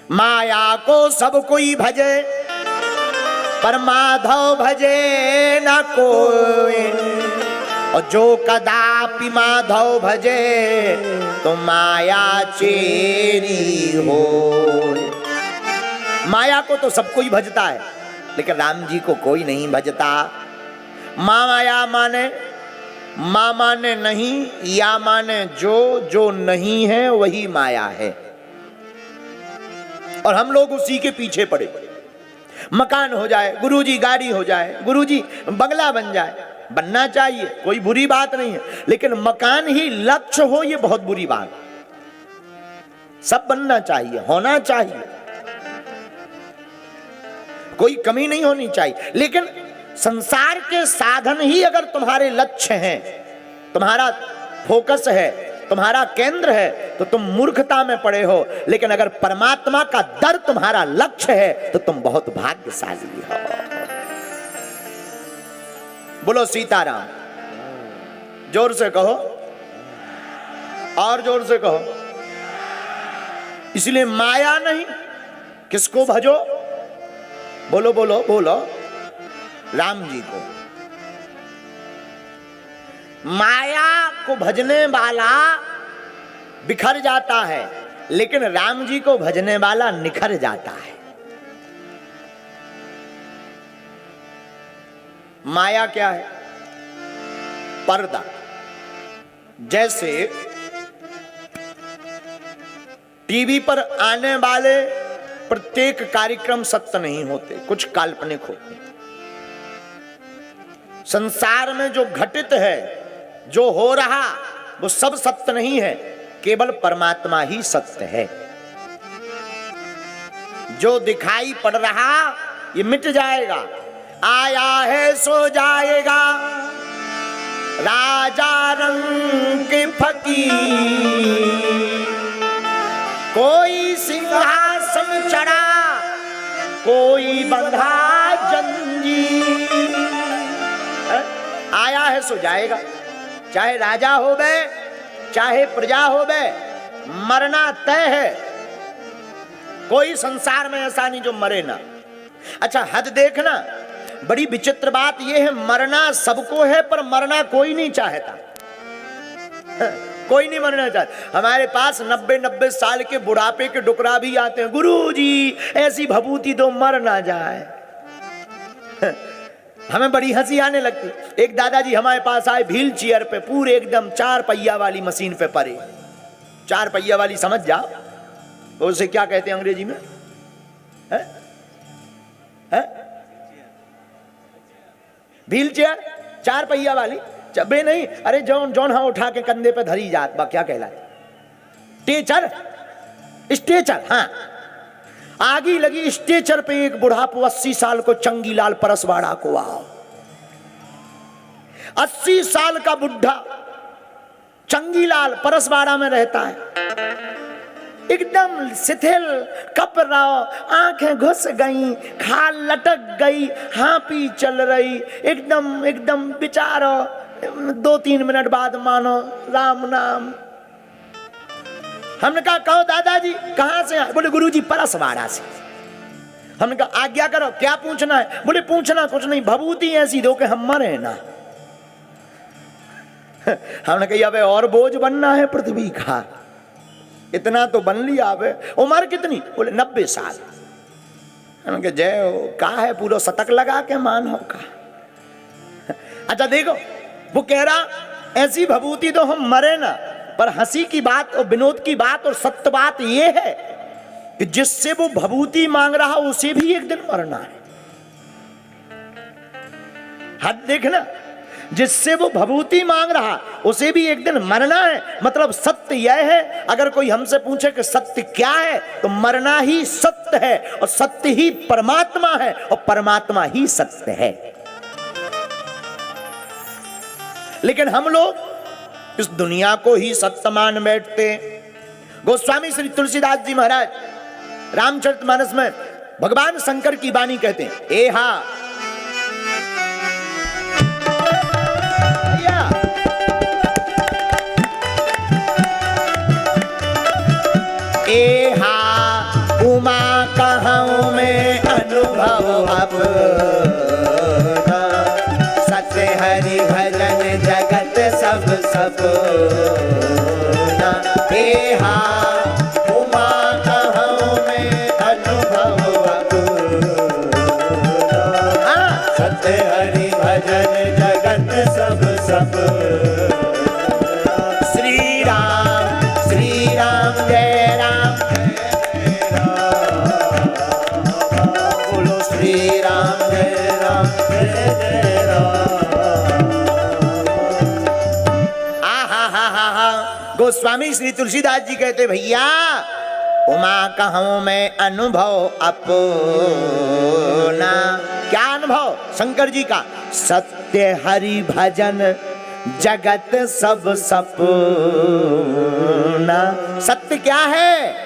माया को सब कोई भजे पर माधव भजे न कोई, और जो कदापि माधव भजे तो माया चेरी हो। माया को तो सब कोई भजता है, लेकिन राम जी को कोई नहीं भजता। माया माने मां माने नहीं, या माने जो नहीं है वही माया है, और हम लोग उसी के पीछे पड़े। मकान हो जाए गुरुजी, गाड़ी हो जाए गुरुजी, बंगला बन जाए, बनना चाहिए, कोई बुरी बात नहीं है, लेकिन मकान ही लक्ष्य हो ये बहुत बुरी बात। सब बनना चाहिए, होना चाहिए, कोई कमी नहीं होनी चाहिए, लेकिन संसार के साधन ही अगर तुम्हारे लक्ष्य हैं, तुम्हारा फोकस है, तुम्हारा केंद्र है, तो तुम मूर्खता में पड़े हो। लेकिन अगर परमात्मा का दर तुम्हारा लक्ष्य है तो तुम बहुत भाग्यशाली हो। बोलो सीताराम, जोर से कहो, और जोर से कहो। इसलिए माया नहीं, किसको भजो? बोलो बोलो बोलो, राम जी को। माया को भजने वाला बिखर जाता है, लेकिन राम जी को भजने वाला निखर जाता है। माया क्या है? पर्दा। जैसे टीवी पर आने वाले प्रत्येक कार्यक्रम सत्य नहीं होते, कुछ काल्पनिक होते। संसार में जो घटित है, जो हो रहा, वो सब सत्य नहीं है, केवल परमात्मा ही सत्य है। जो दिखाई पड़ रहा ये मिट जाएगा, आया है सो जाएगा, राजा रंग के फकीर, कोई सिंहासन चढ़ा, कोई बंधा जंजीर। आया है सो जाएगा, चाहे राजा हो बे, चाहे प्रजा हो बे, मरना तय है। कोई संसार में ऐसा नहीं जो मरे ना। अच्छा हद देखना, बड़ी विचित्र बात यह है, मरना सबको है पर मरना कोई नहीं चाहता। कोई नहीं मरना चाहता। हमारे पास 90-90 साल के बुढ़ापे के डुकरा भी आते हैं, गुरुजी ऐसी भभूति तो मर ना जाए। हमें बड़ी हंसी आने लगती। एक दादाजी हमारे पास आए व्हील चेयर पे, पूरे एकदम 4 पहिया वाली मशीन पे पड़े। 4 पहिया वाली समझ जाओ, तो उसे क्या कहते हैं अंग्रेजी में? व्हील चेयर, 4 पहिया वाली चबे नहीं, अरे जौन हाँ उठा के कंधे पे धरी जात बा, क्या कहलाते? टेचर, स्टेचर। हाँ, आगी लगी स्टेचर पे एक बुढ़ापो 80 साल को, चंगीलाल परसवाड़ा को आओ। 80 साल का बुढ़ा चंगीलाल परसवाड़ा में रहता है, एकदम शिथिल, कप रहा, आंखें घुस गई, खाल लटक गई, हाँपी चल रही, एकदम एकदम बेचारा। 2-3 मिनट बाद मानो राम नाम। हमने कहा कहो दादाजी कहां से आए? बोले गुरुजी परसवाड़ा से। हमने कहा आज्ञा करो, क्या पूछना है? बोले पूछना कुछ नहीं, भभूति ऐसी दो कि हम मरे ना। हमने कहा अबे और बोझ बनना है पृथ्वी का, इतना तो बन लिया। अबे उम्र कितनी? बोले 90 साल। हमने कहा जय हो, का है पूरा शतक लगा के मान हो का। अच्छा देखो, वो कह रहा ऐसी भभूति तो हम मरे ना, पर हंसी की बात और विनोद की बात और सत्य बात यह है कि जिससे वो भभूति मांग रहा उसे भी एक दिन मरना है। हद देखना, जिससे वो भभूति मांग रहा उसे भी एक दिन मरना है। मतलब सत्य यह है, अगर कोई हमसे पूछे कि सत्य क्या है, तो मरना ही सत्य है, और सत्य ही परमात्मा है, और परमात्मा ही सत्य है। लेकिन हम लोग इस दुनिया को ही सत्य मान बैठते। गोस्वामी श्री तुलसीदास जी महाराज रामचरितमानस में भगवान शंकर की वाणी कहते हैं, एहा एहा उमा कहूँ मैं अनुभव अपना, सत्य हरि भजन जगत सब सपना। हे हा उमा कहूँ मैं अनुभव अपना, सत्य हरि भजन जगत सब सपना। श्री राम जय राम जय राम, बोलो श्री राम जय राम। आहा गोस्वामी श्री तुलसीदास जी कहते भैया उमा कहूँ मैं अनुभव अपना। क्या अनुभव? शंकर जी का सत्य हरि भजन जगत सब सपना। सत्य क्या है?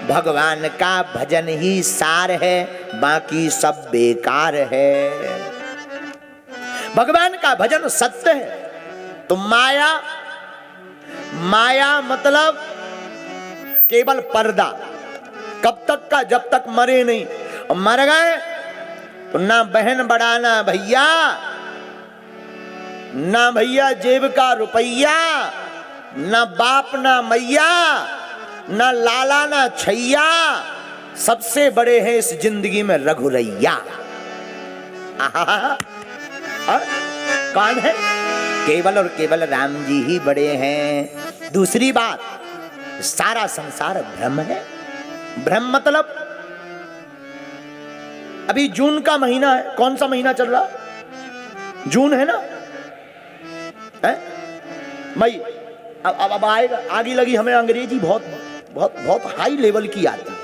भगवान का भजन ही सार है, बाकी सब बेकार है। भगवान का भजन सत्य है। तो माया मतलब केवल पर्दा। कब तक का? जब तक मरे नहीं। और मर गए तो ना बहन बढ़ाना भैया, ना भैया जेब का रुपया, ना बाप ना मैया, ना लाला ना छैया, सबसे बड़े हैं इस जिंदगी में रघुरैया। कौन है? केवल और केवल राम जी ही बड़े हैं। दूसरी बात, सारा संसार भ्रम है। भ्रम मतलब अभी जून का महीना है। कौन सा महीना चल रहा? जून है ना? है? मई। अब आएगा। आगे लगी हमें अंग्रेजी बहुत बहुत बहुत हाई लेवल की आती है,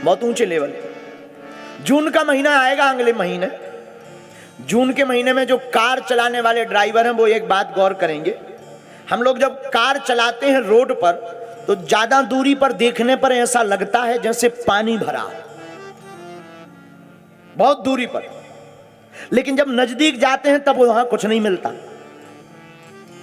बहुत ऊंचे लेवल की। जून का महीना आएगा अगले महीने। जून के महीने में जो कार चलाने वाले ड्राइवर हैं वो एक बात गौर करेंगे। हम लोग जब कार चलाते हैं रोड पर तो ज्यादा दूरी पर देखने पर ऐसा लगता है जैसे पानी भरा, बहुत दूरी पर। लेकिन जब नजदीक जाते हैं तब वहां कुछ नहीं मिलता।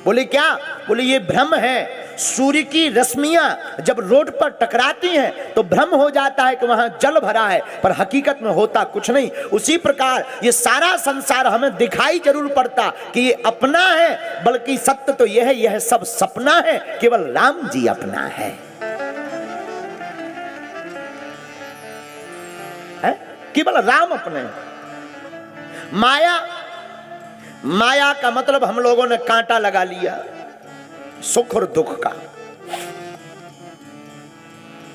बोले क्या? बोले ये भ्रम है। सूर्य की रश्मियां जब रोड पर टकराती हैं तो भ्रम हो जाता है कि वहां जल भरा है, पर हकीकत में होता कुछ नहीं। उसी प्रकार ये सारा संसार हमें दिखाई जरूर पड़ता कि ये अपना है, बल्कि सत्य तो यह है, यह सब सपना है। केवल राम जी अपना है। केवल राम अपने हैं। माया का मतलब हम लोगों ने कांटा लगा लिया सुख और दुख का।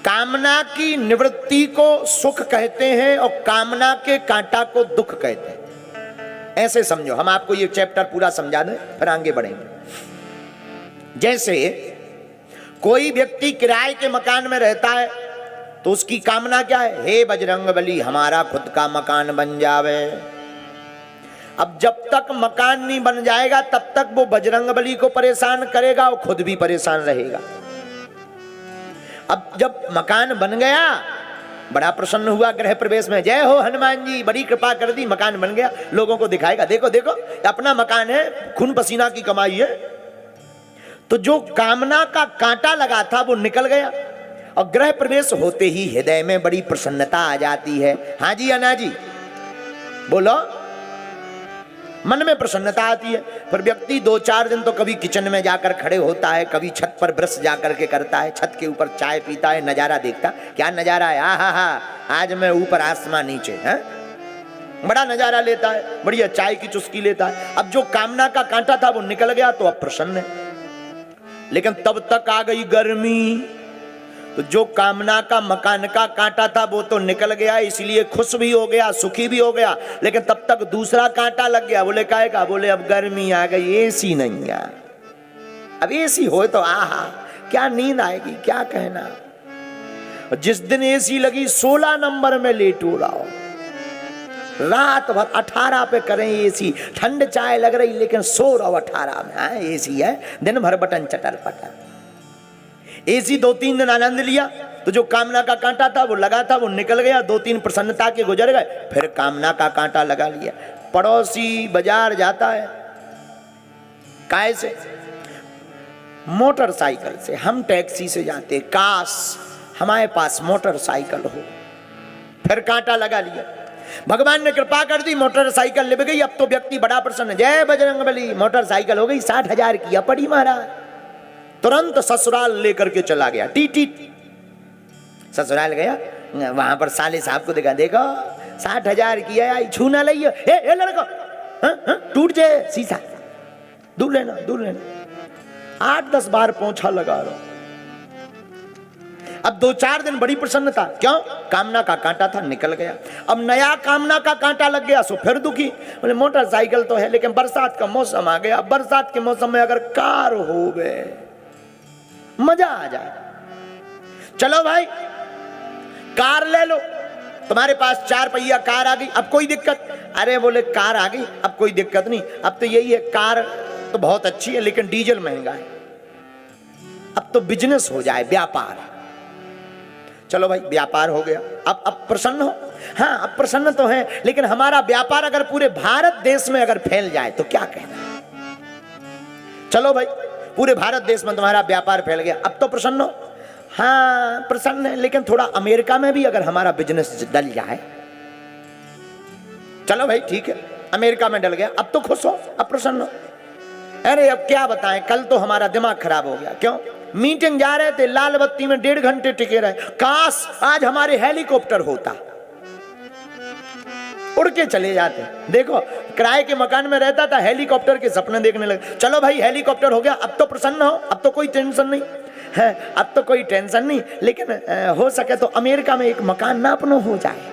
कामना की निवृत्ति को सुख कहते हैं और कामना के कांटा को दुख कहते हैं। ऐसे समझो। हम आपको ये चैप्टर पूरा समझा दें फिर आगे बढ़ेंगे। जैसे कोई व्यक्ति किराए के मकान में रहता है तो उसकी कामना क्या है? हे बजरंगबली हमारा खुद का मकान बन जावे। अब जब तक मकान नहीं बन जाएगा तब तक वो बजरंगबली को परेशान करेगा और खुद भी परेशान रहेगा। अब जब मकान बन गया, बड़ा प्रसन्न हुआ गृह प्रवेश में, जय हो हनुमान जी, बड़ी कृपा कर दी, मकान बन गया। लोगों को दिखाएगा, देखो देखो अपना मकान है, खून पसीना की कमाई है। तो जो कामना का कांटा लगा था वो निकल गया और गृह प्रवेश होते ही हृदय में बड़ी प्रसन्नता आ जाती है। हाँ जी अन्ना जी बोलो। मन में प्रसन्नता आती है। पर व्यक्ति 2-4 दिन तो कभी किचन में जाकर खड़े होता है, कभी छत पर ब्रश जाकर के करता है, छत के ऊपर चाय पीता है, नजारा देखता। क्या नजारा है? आहा, आज मैं ऊपर आसमान नीचे है, बड़ा नजारा लेता है, बढ़िया चाय की चुस्की लेता है। अब जो कामना का कांटा था वो निकल गया तो अब प्रसन्न है। लेकिन तब तक आ गई गर्मी, तो जो कामना का मकान का कांटा था वो तो निकल गया, इसलिए खुश भी हो गया, सुखी भी हो गया। लेकिन तब तक दूसरा कांटा लग गया। बोले काहे का? बोले अब गर्मी आ गई, एसी नहीं है। अब एसी हो तो आहा क्या नींद आएगी, क्या कहना। जिस दिन एसी लगी 16 नंबर में लेट हो रहा हो, रात भर 18 पे करें एसी, ठंड चाय लग रही लेकिन सो रहा 18 में। हाँ एसी है, दिन भर बटन चटर पटर। एसी 2-3 दिन आनंद लिया तो जो कामना का कांटा था वो लगा था वो निकल गया, 2-3 प्रसन्नता के गुजर गए, फिर कामना का कांटा लगा लिया। पड़ोसी बाजार जाता है, काय से? मोटरसाइकिल से। हम टैक्सी से जाते। काश हमारे पास मोटरसाइकिल हो। फिर कांटा लगा लिया, भगवान ने कृपा कर दी, मोटरसाइकिल लिप गई। अब तो व्यक्ति बड़ा प्रसन्न, जय बजरंगबली, मोटरसाइकिल हो गई, 60,000 की पड़ी महाराज। तुरंत ससुराल लेकर के चला गया। टी ससुराल गया, वहां पर साले साहब को देखा, देखो 60,000 की है, आई छू ना लियो, ए लड़को, टूट जाए शीशा, दूर लेना दूर लेना। 8-10 बार पोंछा लगा रहा। अब 2-4 दिन बड़ी प्रसन्नता, क्यों? कामना का कांटा था, निकल गया। अब नया कामना का कांटा लग गया, सो फिर दुखी। बोले मोटरसाइकिल तो है, लेकिन बरसात का मौसम आ गया। बरसात के मौसम में अगर कार हो गए मजा आ जाए। चलो भाई कार ले लो, तुम्हारे पास 4 पहिया कार आ गई, अब कोई दिक्कत? अरे बोले कार आ गई, अब कोई दिक्कत नहीं, अब तो यही है, कार तो बहुत अच्छी है लेकिन डीजल महंगा है, अब तो बिजनेस हो जाए, व्यापार। चलो भाई व्यापार हो गया, अब प्रसन्न हो? हाँ अब प्रसन्न तो है, लेकिन हमारा व्यापार अगर पूरे भारत देश में अगर फैल जाए तो क्या कहना। चलो भाई पूरे भारत देश में तुम्हारा व्यापार फैल गया, अब तो प्रसन्न हो? हाँ प्रसन्न है, लेकिन थोड़ा अमेरिका में भी अगर हमारा बिजनेस डल जाए। चलो भाई ठीक है, अमेरिका में डल गया, अब तो खुश हो, अब प्रसन्न हो? अरे अब क्या बताएं, कल तो हमारा दिमाग खराब हो गया। क्यों? मीटिंग जा रहे थे, लाल बत्ती में 1.5 घंटे टिके रहे, काश आज हमारे हेलीकॉप्टर होता, उड़ के चले जाते। देखो किराए के मकान में रहता था, हेलीकॉप्टर के सपने देखने लगे। चलो भाई हेलीकॉप्टर हो गया, अब तो प्रसन्न हो, अब तो कोई टेंशन नहीं है, अब तो कोई टेंशन नहीं, लेकिन हो सके तो अमेरिका में एक मकान ना अपनो हो जाए।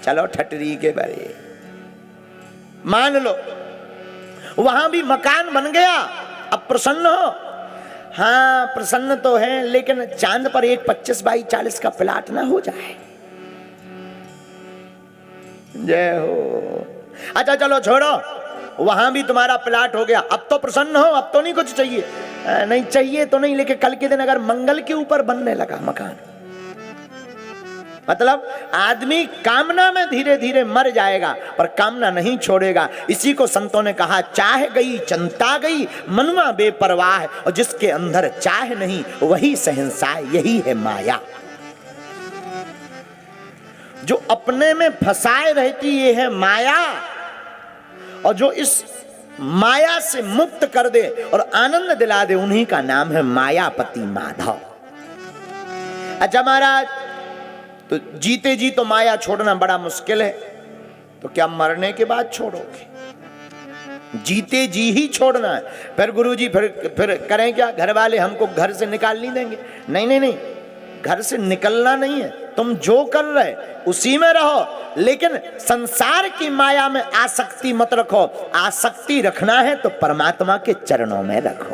चलो ठटरी के बरे, मान लो वहां भी मकान बन गया, अब प्रसन्न हो? हाँ प्रसन्न तो है, लेकिन चांद पर एक 25 बाई 40 का प्लाट ना हो जाए। जय हो। अच्छा चलो छोड़ो, वहां भी तुम्हारा प्लाट हो गया, अब तो प्रसन्न हो, अब तो नहीं कुछ चाहिए? नहीं चाहिए तो नहीं, लेकिन कल के दिन अगर मंगल के ऊपर बनने लगा मकान, मतलब आदमी कामना में धीरे धीरे मर जाएगा पर कामना नहीं छोड़ेगा। इसी को संतों ने कहा, चाह गई चिंता गई, मनुआ बेपरवाह, और जिसके अंदर चाह नहीं वही शहंशाह, यही है माया। जो अपने में फंसाए रहती ये है माया, और जो इस माया से मुक्त कर दे और आनंद दिला दे, उन्हीं का नाम है मायापति माधव। अच्छा महाराज, तो जीते जी तो माया छोड़ना बड़ा मुश्किल है, तो क्या मरने के बाद छोड़ोगे? जीते जी ही छोड़ना है। फिर गुरुजी फिर करें क्या? घर वाले हमको घर से निकाल नहीं देंगे? नहीं नहीं नहीं, घर से निकलना नहीं है, तुम जो कर रहे उसी में रहो, लेकिन संसार की माया में आसक्ति मत रखो। आसक्ति रखना है तो परमात्मा के चरणों में रखो।